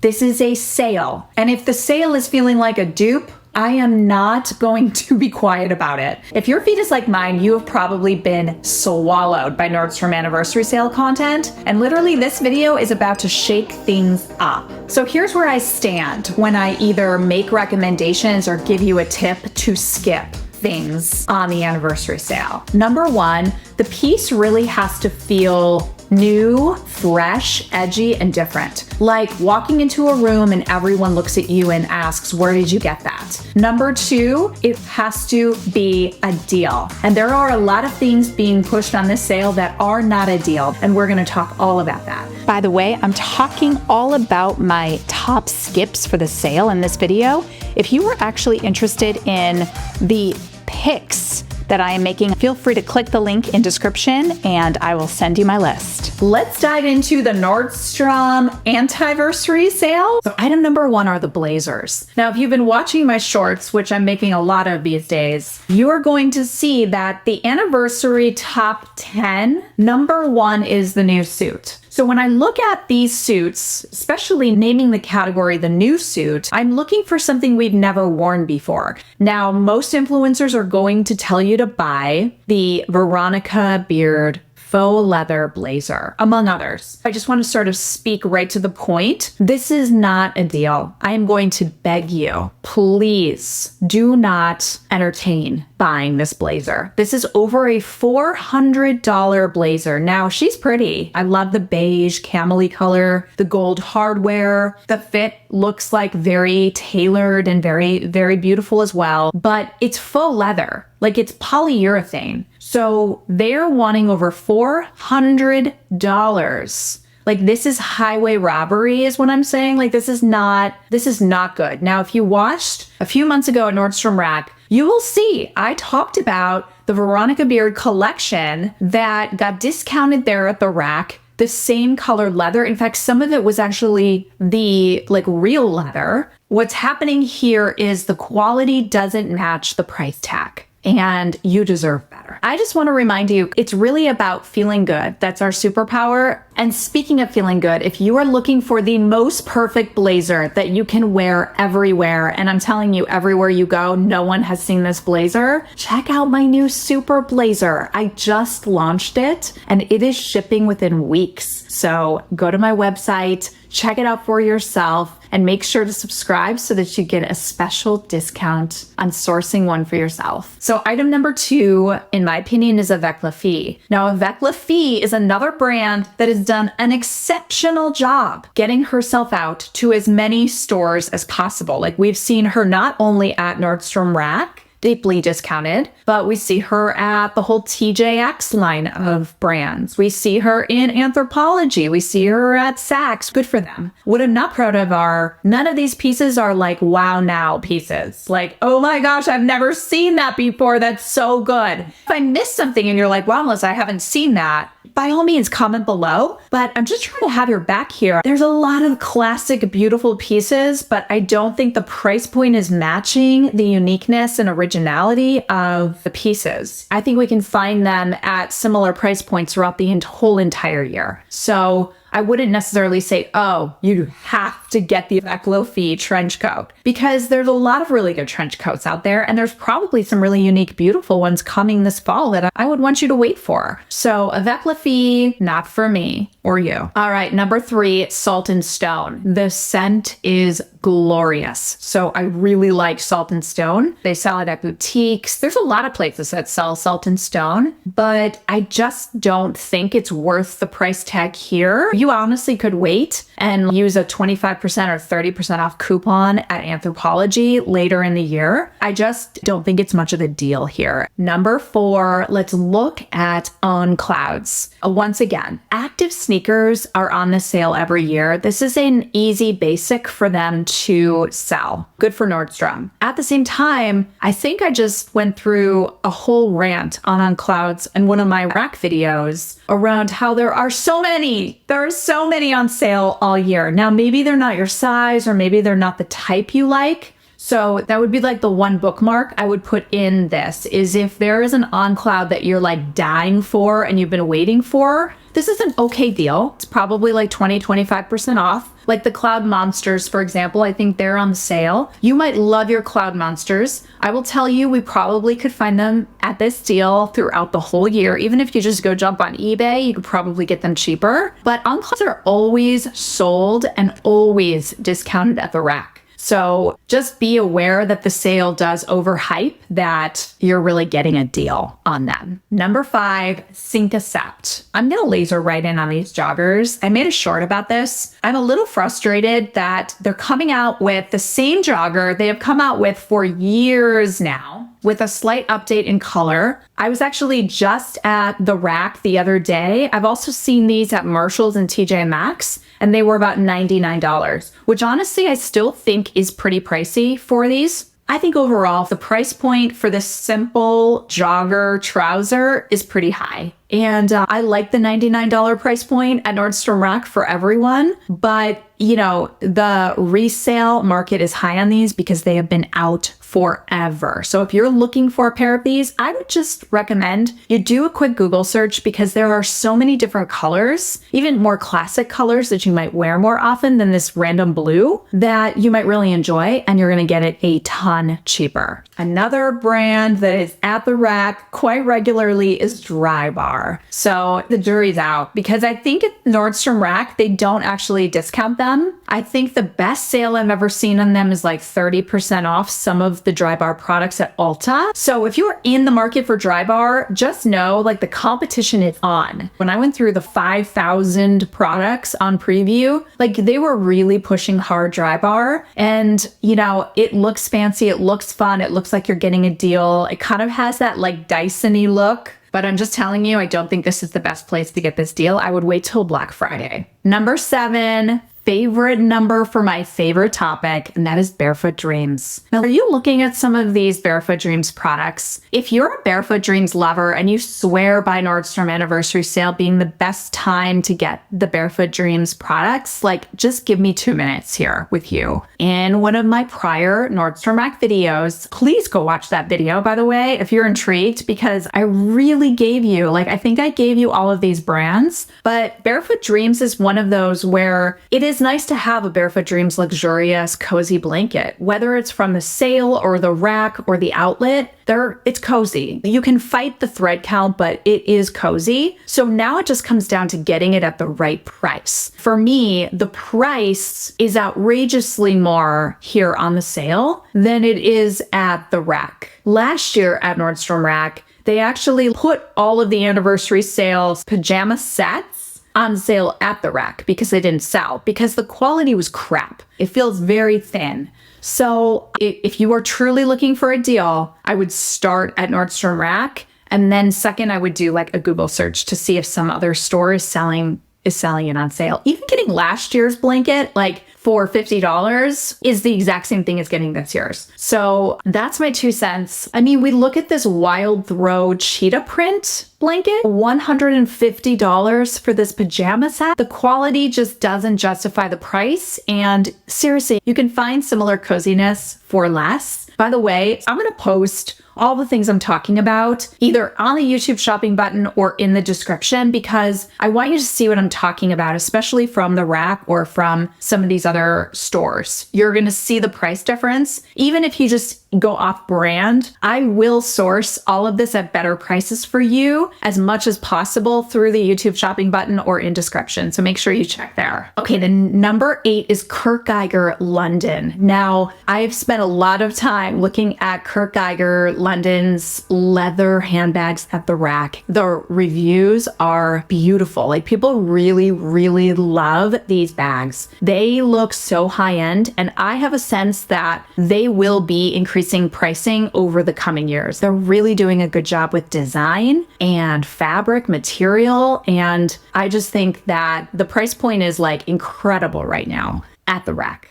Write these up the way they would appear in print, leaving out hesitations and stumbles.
This is a sale. And if the sale is feeling like a dupe, I am not going to be quiet about it. If your feed is like mine, you have probably been swallowed by Nordstrom anniversary sale content. And literally this video is about to shake things up. So here's where I stand when I either make recommendations or give you a tip to skip things on the anniversary sale. Number one, the piece really has to feel new, fresh, edgy, and different. Like walking into a room and everyone looks at you and asks, where did you get that? Number two, it has to be a deal. And there are a lot of things being pushed on this sale that are not a deal, and we're gonna talk all about that. By the way, I'm talking all about my top skips for the sale in this video. If you were actually interested in the picks that I am making, feel free to click the link in description and I will send you my list. Let's dive into the Nordstrom anniversary sale. So item number one are the blazers. Now, if you've been watching my shorts, which I'm making a lot of these days, you are going to see that the anniversary top 10, number one is the new suit. So when I look at these suits, especially naming the category the new suit, I'm looking for something we've never worn before. Now, most influencers are going to tell you to buy the Veronica Beard faux leather blazer, among others. I just want to sort of speak right to the point. This is not a deal. I am going to beg you, please do not entertain buying this blazer. This is over a $400 blazer. Now, she's pretty. I love the beige camely color, the gold hardware. The fit looks like very tailored and very, very beautiful as well, but it's faux leather. Like it's polyurethane. So they're wanting over $400. Like this is highway robbery is what I'm saying. Like this is not good. Now, if you watched a few months ago at Nordstrom Rack, you will see I talked about the Veronica Beard collection that got discounted there at the rack. The same colored leather. In fact, some of it was actually the real leather. What's happening here is the quality doesn't match the price tag. And you deserve better. I just want to remind you, it's really about feeling good. That's our superpower. And speaking of feeling good, if you are looking for the most perfect blazer that you can wear everywhere, and I'm telling you, everywhere you go, no one has seen this blazer, check out my new super blazer. I just launched it and it is shipping within weeks. So go to my website, check it out for yourself, and make sure to subscribe so that you get a special discount on sourcing one for yourself. So item number two, in my opinion, is Avec La Fille. Now, Avec La Fille is another brand that has done an exceptional job getting herself out to as many stores as possible. Like we've seen her not only at Nordstrom Rack, deeply discounted, but we see her at the whole TJX line of brands. We see her in Anthropologie. We see her at Saks. Good for them. What I'm not proud of are none of these pieces are like wow now pieces. Like, oh my gosh, I've never seen that before. That's so good. If I missed something and you're like, wow, Melissa, I haven't seen that, by all means, comment below. But I'm just trying to have your back here. There's a lot of classic, beautiful pieces, but I don't think the price point is matching the uniqueness and originality of the pieces. I think we can find them at similar price points throughout the whole entire year. So I wouldn't necessarily say, oh, you have to get the Avec La Fille trench coat, because there's a lot of really good trench coats out there, and there's probably some really unique, beautiful ones coming this fall that I would want you to wait for. So Avec La Fille, not for me or you. All right, number three, Salt and Stone. The scent is glorious. So I really like Salt and Stone. They sell it at boutiques. There's a lot of places that sell Salt and Stone, but I just don't think it's worth the price tag here. You honestly could wait and use a 25% or 30% off coupon at Anthropologie later in the year. I just don't think it's much of a deal here. Number four, let's look at On Clouds. Once again, active sneakers are on the sale every year. This is an easy basic for them to sell. Good for Nordstrom. At the same time, I think I just went through a whole rant on Clouds in one of my rack videos around how there are so many. There are so many on sale all year. Now, maybe they're not your size or maybe they're not the type you like. So that would be like the one bookmark I would put in this is if there is an on cloud that you're like dying for and you've been waiting for, this is an okay deal. It's probably like 20-25% off. Like the Cloud Monsters, for example, I think they're on sale. You might love your Cloud Monsters. I will tell you, we probably could find them at this deal throughout the whole year. Even if you just go jump on eBay, you could probably get them cheaper. But on clouds are always sold and always discounted at the rack. So just be aware that the sale does overhype that you're really getting a deal on them. Number 5, Sync Accept. I'm going to laser right in on these joggers. I made a short about this. I'm a little frustrated that they're coming out with the same jogger they have come out with for years now, with a slight update in color. I was actually just at the rack the other day. I've also seen these at Marshalls and Tjmaxx, and they were about $99, which honestly I still think is pretty pricey for these. I think overall the price point for this simple jogger trouser is pretty high. And I like the $99 price point at Nordstrom Rack for everyone. But, you know, the resale market is high on these because they have been out forever. So if you're looking for a pair of these, I would just recommend you do a quick Google search because there are so many different colors, even more classic colors that you might wear more often than this random blue that you might really enjoy, and you're going to get it a ton cheaper. Another brand that is at the rack quite regularly is Drybar. So the jury's out because I think at Nordstrom Rack, they don't actually discount them. I think the best sale I've ever seen on them is like 30% off some of the Drybar products at Ulta. So if you're in the market for Drybar, just know like the competition is on. When I went through the 5,000 products on preview, like they were really pushing hard Drybar, and you know, it looks fancy, it looks fun, it looks like you're getting a deal. It kind of has that like Dyson-y look. But I'm just telling you, I don't think this is the best place to get this deal. I would wait till Black Friday. Number 7, favorite number for my favorite topic, and that is Barefoot Dreams. Now, are you looking at some of these Barefoot Dreams products? If you're a Barefoot Dreams lover and you swear by Nordstrom Anniversary Sale being the best time to get the Barefoot Dreams products, like just give me 2 minutes here with you. In one of my prior Nordstrom Rack videos, please go watch that video, by the way, if you're intrigued, because I really gave you, like I think I gave you all of these brands, but Barefoot Dreams is one of those where it is nice to have a Barefoot Dreams luxurious cozy blanket, whether it's from the sale or the rack or the outlet. It's cozy. You can fight the thread count, but it is cozy. So now it just comes down to getting it at the right price. For me, the price is outrageously more here on the sale than it is at the rack. Last year at Nordstrom Rack, they actually put all of the anniversary sales pajama sets on sale at the rack because they didn't sell, because the quality was crap. It feels very thin. So if you are truly looking for a deal, I would start at Nordstrom Rack. And then second, I would do like a Google search to see if some other store is selling it on sale. Even getting last year's blanket, like for $50 is the exact same thing as getting this year's. So that's my 2 cents. I mean, we look at this Wild Throw cheetah print blanket, $150 for this pajama set. The quality just doesn't justify the price. And seriously, you can find similar coziness for less. By the way, I'm going to post all the things I'm talking about either on the YouTube shopping button or in the description, because I want you to see what I'm talking about, especially from the rack or from some of these other stores. You're going to see the price difference. Even if you just go off brand, I will source all of this at better prices for you as much as possible through the YouTube shopping button or in description. So make sure you check there. Okay, the number 8 is Kurt Geiger London. Now, I've spent a lot of time looking at Kurt Geiger London's leather handbags at the rack. The reviews are beautiful. Like people really, really love these bags. They look so high end, and I have a sense that they will be increasing pricing over the coming years. They're really doing a good job with design and fabric material, and I just think that the price point is like incredible right now at the rack.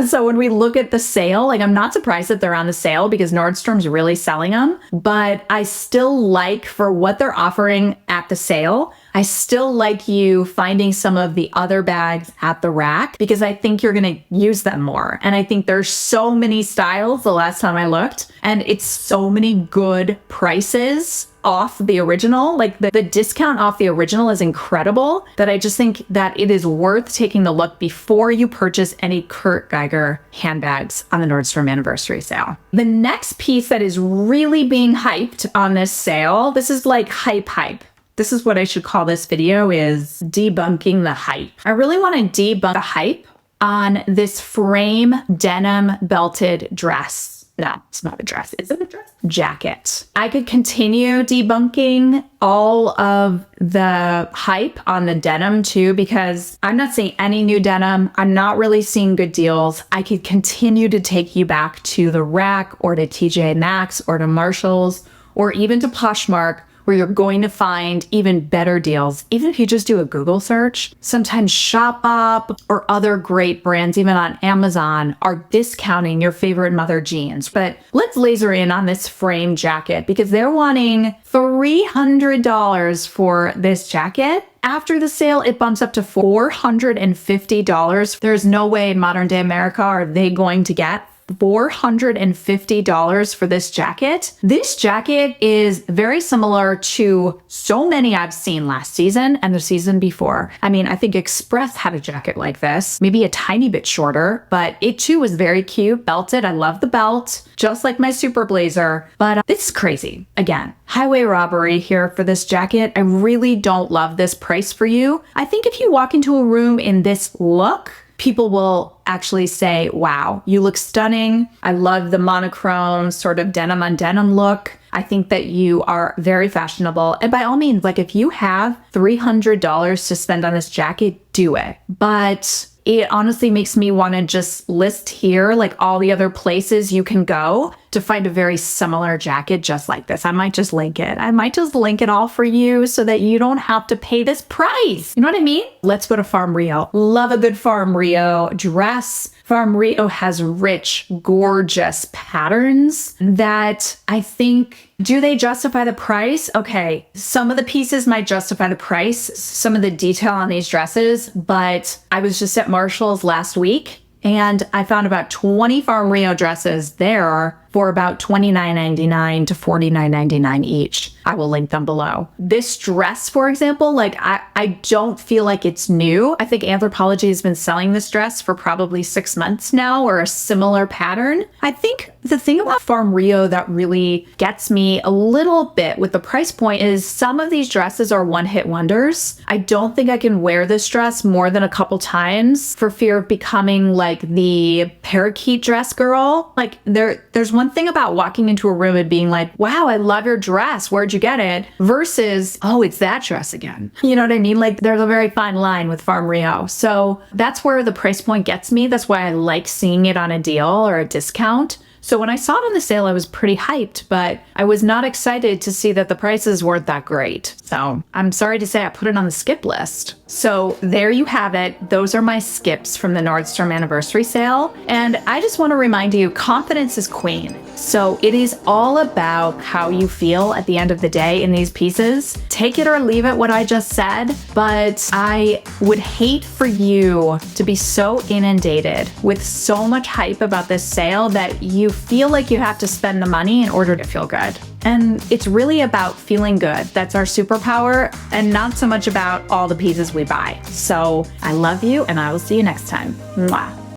So when we look at the sale, like I'm not surprised that they're on the sale because Nordstrom's really selling them, but I still like for what they're offering at the sale. I still like you finding some of the other bags at the rack because I think you're going to use them more. And I think there's so many styles the last time I looked, and it's so many good prices off the original. Like the discount off the original is incredible, that I just think that it is worth taking the look before you purchase any Kurt Geiger handbags on the Nordstrom anniversary sale. The next piece that is really being hyped on this sale, this is like hype. This is what I should call this video, is debunking the hype. I really want to debunk the hype on this frame denim belted dress. No, it's not a dress. Is it a dress? Jacket. I could continue debunking all of the hype on the denim too, because I'm not seeing any new denim. I'm not really seeing good deals. I could continue to take you back to the rack or to TJ Maxx or to Marshalls or even to Poshmark, where you're going to find even better deals. Even if you just do a Google search, sometimes ShopUp or other great brands, even on Amazon, are discounting your favorite mother jeans. But let's laser in on this frame jacket because they're wanting $300 for this jacket. After the sale, it bumps up to $450. There's no way in modern day America are they going to get $450 for this jacket. This jacket is very similar to so many I've seen last season and the season before. I mean, I think Express had a jacket like this, maybe a tiny bit shorter, but it too was very cute, belted. I love the belt, just like my super blazer, but this is crazy. Again, highway robbery here for this jacket. I really don't love this price for you. I think if you walk into a room in this look, people will actually say, wow, you look stunning. I love the monochrome sort of denim on denim look. I think that you are very fashionable. And by all means, like if you have $300 to spend on this jacket, do it. But it honestly makes me want to just list here like all the other places you can go to find a very similar jacket just like this. I might just link it. I might just link it all for you so that you don't have to pay this price. You know what I mean? Let's go to Farm Rio. Love a good Farm Rio dress. Farm Rio has rich, gorgeous patterns that I think, do they justify the price? Okay, some of the pieces might justify the price, some of the detail on these dresses, but I was just at Marshalls last week and I found about 20 Farm Rio dresses there for about $29.99 to $49.99 each. I will link them below. This dress, for example, like I don't feel like it's new. I think Anthropologie has been selling this dress for probably 6 months now, or a similar pattern. I think the thing about Farm Rio that really gets me a little bit with the price point is some of these dresses are one-hit wonders. I don't think I can wear this dress more than a couple times for fear of becoming like the parakeet dress girl. Like there's one thing about walking into a room and being like, wow, I love your dress. Where'd you get it? Versus, oh, it's that dress again. You know what I mean? Like there's a very fine line with Farm Rio. So that's where the price point gets me. That's why I like seeing it on a deal or a discount. So when I saw it on the sale, I was pretty hyped, but I was not excited to see that the prices weren't that great. So I'm sorry to say I put it on the skip list. So there you have it. Those are my skips from the Nordstrom anniversary sale. And I just want to remind you, confidence is queen. So it is all about how you feel at the end of the day in these pieces. Take it or leave it, what I just said, but I would hate for you to be so inundated with so much hype about this sale that you feel like you have to spend the money in order to feel good. And it's really about feeling good. That's our superpower, and not so much about all the pieces we buy. So I love you, and I will see you next time. Mwah.